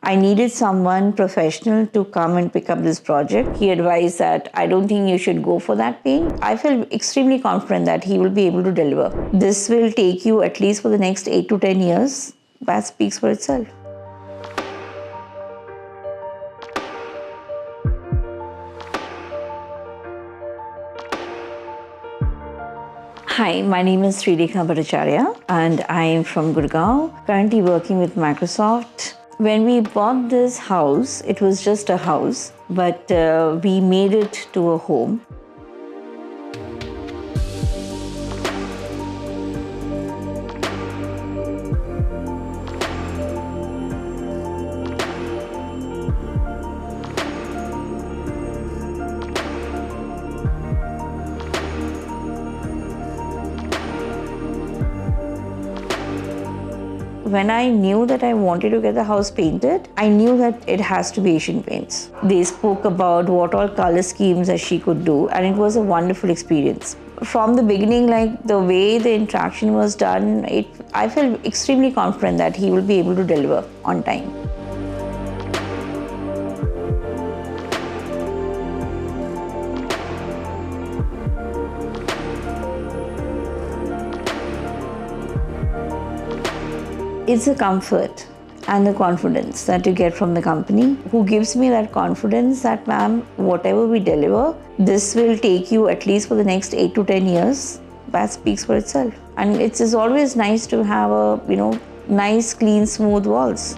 I needed someone professional to come and pick up this project. He advised that I don't think you should go for that paint. I felt extremely confident that he will be able to deliver. This will take you at least for the next 8 to 10 years. That speaks for itself. Hi, my name is Sridekha Bhattacharya and I am from Gurgaon, currently working with Microsoft. When we bought this house, it was just a house, but we made it to a home. When I knew that I wanted to get the house painted, I knew that it has to be Asian paints. They spoke about what all color schemes that she could do, and it was a wonderful experience. From the beginning, like the way the interaction was done, I felt extremely confident that he will be able to deliver on time. It's the comfort and the confidence that you get from the company, who gives me that confidence that, ma'am, whatever we deliver, this will take you at least for the next 8 to 10 years. That speaks for itself. And it's always nice to have nice, clean, smooth walls.